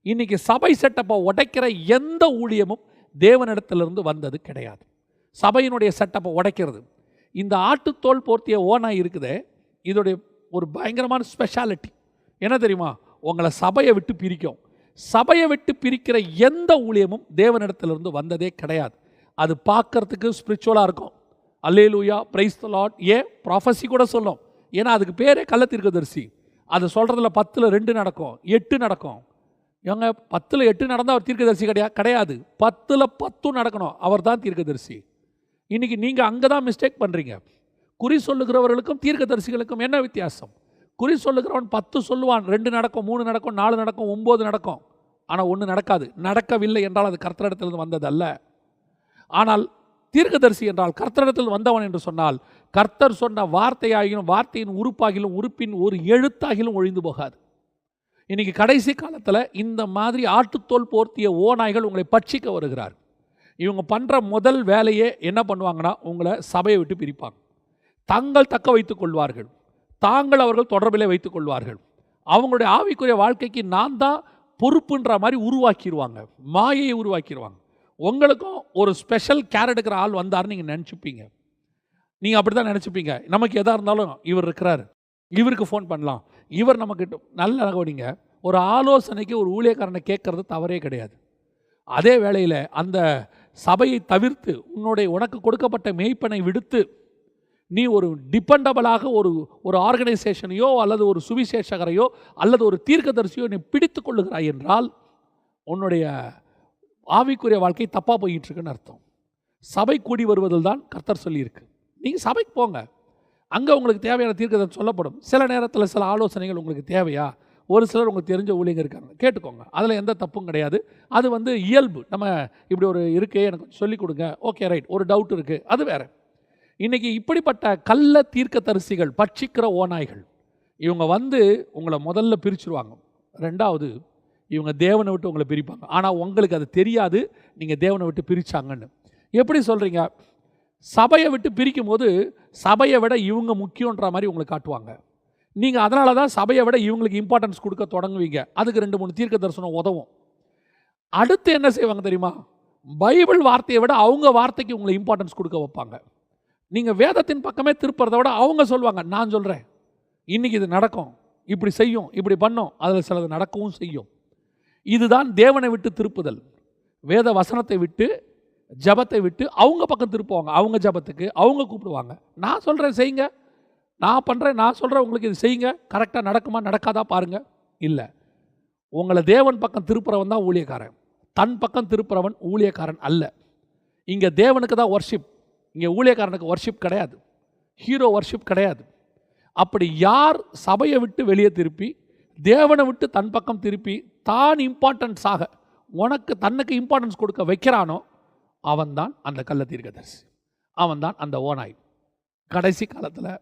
இன்னைக்கு சபை செட்டப்பை உடைக்கிற எந்த ஊழியமும் தேவனிடத்திலிருந்து வந்தது கிடையாது. சபையினுடைய செட்டப்பை உடைக்கிறது. இந்த ஆட்டுத்தோல் போர்த்திய ஓனாய் இருக்குதே, இதோடைய ஒரு பயங்கரமான ஸ்பெஷாலிட்டி என்ன தெரியுமா? உங்களை சபையை விட்டு பிரிக்கும். சபையை விட்டு பிரிக்கிற எந்த ஊழியமும் தேவனிடத்திலிருந்து வந்ததே கிடையாது. அது பார்க்கறதுக்கு ஸ்பிரிச்சுவலாக இருக்கும். அல்லேலூயா, பிரைஸ் தி லார்ட். ஏன் ப்ராஃபஸி கூட சொல்லும். ஏன்னா அதுக்கு பேரே கள்ள தீர்க்கதரிசி. அது சொல்கிறதுல 10ல் 2 நடக்கும், 8 நடக்கும். இவங்க 10ல் 8 நடந்தால் அவர் தீர்க்கதரிசி கிடையாது. 10ல் 10 நடக்கணும், அவர் தான் தீர்க்கதரிசி. இன்றைக்கி நீங்கள் அங்கே தான் மிஸ்டேக் பண்ணுறீங்க. குறி சொல்லுகிறவர்களுக்கும் தீர்க்கதரிசிகளுக்கும் என்ன வித்தியாசம்? குறி சொல்லுகிறவன் 10 சொல்லுவான், 2 நடக்கும், 3 நடக்கும், 4 நடக்கும், 9 நடக்கும். ஆனால் 1 நடக்காது. நடக்கவில்லை என்றால் அது கர்த்தரிடத்திலிருந்து வந்தது அல்ல. ஆனால் தீர்க்கதரிசி என்றால் கர்த்தரிடத்தில் வந்தவன் என்று சொன்னால், கர்த்தர் சொன்ன வார்த்தையாகிலும் வார்த்தையின் உறுப்பாகிலும் உறுப்பின் ஒரு எழுத்தாகிலும் ஒழிந்து போகாது. இன்றைக்கி கடைசி காலத்தில் இந்த மாதிரி ஆட்டுத்தோல் போர்த்திய ஓநாய்கள் உங்களை பட்சிக்க வருகிறார். இவங்க பண்ணுற முதல் வேலையே என்ன பண்ணுவாங்கன்னா, உங்களை சபையை விட்டு பிரிப்பாங்க. தங்கள் தக்க வைத்துக் கொள்வார்கள், தாங்கள் அவர்கள் தொடர்பிலே வைத்துக் கொள்வார்கள். அவங்களுடைய ஆவிக்குரிய வாழ்க்கைக்கு நான் தான் பொறுப்புன்ற மாதிரி உருவாக்கிடுவாங்க, மாயையை உருவாக்கிடுவாங்க. உங்களுக்கும் ஒரு ஸ்பெஷல் கேர் எடுக்கிற ஆள் வந்தார்னு நீங்கள் நினச்சிப்பீங்க. நீங்கள் அப்படி தான் நினச்சிப்பீங்க. நமக்கு எதாக இருந்தாலும் இவர் இருக்கிறார், இவருக்கு ஃபோன் பண்ணலாம், இவர் நமக்கு நல்ல நகவடிங்க. ஒரு ஆலோசனைக்கு ஒரு ஊழியக்காரனை கேட்கறது தவறே கிடையாது. அதே வேளையில் அந்த சபையை தவிர்த்து உனக்கு கொடுக்கப்பட்ட மேய்ப்பனை விடுத்து நீ ஒரு டிபெண்டபிளாக ஒரு ஆர்கனைசேஷனையோ அல்லது ஒரு சுவிசேஷகரையோ அல்லது ஒரு தீர்க்கதரிசியோ நீ பிடித்து கொள்ளுகிறாய் என்றால் உன்னுடைய ஆவிக்குரிய வாழ்க்கை தப்பாக போயிட்டு இருக்குன்னு அர்த்தம். சபை கூடி வருவதில் தான் கர்த்தர் சொல்லியிருக்கு. நீங்கள் சபைக்கு போங்க, அங்கே உங்களுக்கு தேவையான தீர்க்கதரிசி சொல்லப்படும். சில நேரத்தில் சில ஆலோசனைகள் உங்களுக்கு தேவையா? ஒரு சிலர் உங்களுக்கு தெரிஞ்ச ஊழியங்க இருக்காங்க, கேட்டுக்கோங்க. அதில் எந்த தப்பும் கிடையாது. அது இயல்பு. நம்ம இப்படி ஒரு இருக்கே, எனக்கு சொல்லிக் கொடுங்க, ஓகே ரைட், ஒரு டவுட் இருக்குது, அது வேறு. இன்றைக்கி இப்படிப்பட்ட கள்ள தீர்க்கதரிசிகள், பட்சிக்கிற ஓநாய்கள், இவங்க உங்களை முதல்ல பிரிச்சுருவாங்க. ரெண்டாவது, இவங்க தேவனை விட்டு உங்களை பிரிப்பாங்க. ஆனால் உங்களுக்கு அது தெரியாது நீங்கள் தேவனை விட்டு பிரித்தாங்கன்னு. எப்படி சொல்கிறீங்க? சபையை விட்டு பிரிக்கும் போது சபையை விட இவங்க முக்கியன்ற மாதிரி உங்களுக்கு காட்டுவாங்க. நீங்கள் அதனால தான் சபையை விட இவங்களுக்கு இம்பார்ட்டன்ஸ் கொடுக்க தொடங்குவீங்க. அதுக்கு 2-3 தீர்க்க தரிசனம் உதவும். அடுத்து என்ன செய்வாங்க தெரியுமா? பைபிள் வார்த்தையை விட அவங்க வார்த்தைக்கு உங்களை இம்பார்ட்டன்ஸ் கொடுக்க வைப்பாங்க. நீங்கள் வேதத்தின் பக்கமே திருப்புறதை விட அவங்க சொல்லுவாங்க, நான் சொல்கிறேன் இன்றைக்கி இது நடக்கும், இப்படி செய்யும், இப்படி பண்ணும், அதில் சிலது நடக்கவும் செய்யும். இதுதான் தேவனை விட்டு திருப்புதல். வேத வசனத்தை விட்டு, ஜபத்தை விட்டு அவங்க பக்கம் திருப்புவாங்க. அவங்க ஜபத்துக்கு அவங்க கூப்பிடுவாங்க. நான் சொல்கிறேன் செய்யுங்க, நான் பண்ணுறேன், நான் சொல்கிறேன் உங்களுக்கு இது செய்யுங்க, கரெக்டாக நடக்குமா நடக்காதா பாருங்கள். இல்லை, உங்களை தேவன் பக்கம் திருப்புறவன் தான் ஊழியக்காரன். தன் பக்கம் திருப்புறவன் ஊழியக்காரன் அல்ல. இங்கே தேவனுக்கு தான் வர்ஷிப், இங்கே ஊழியக்காரனுக்கு வர்ஷிப் கிடையாது, ஹீரோ வர்ஷிப் கிடையாது. அப்படி யார் சபையை விட்டு வெளியே திருப்பி தேவனை விட்டு தன் பக்கம் திருப்பி தான் இம்பார்ட்டன்ஸாக தன்னுக்கு இம்பார்ட்டன்ஸ் கொடுக்க வைக்கிறானோ அவன்தான் அந்த கள்ள தீர்க்கதரிசி, அவன்தான் அந்த ஓநாய். கடைசி காலத்தில்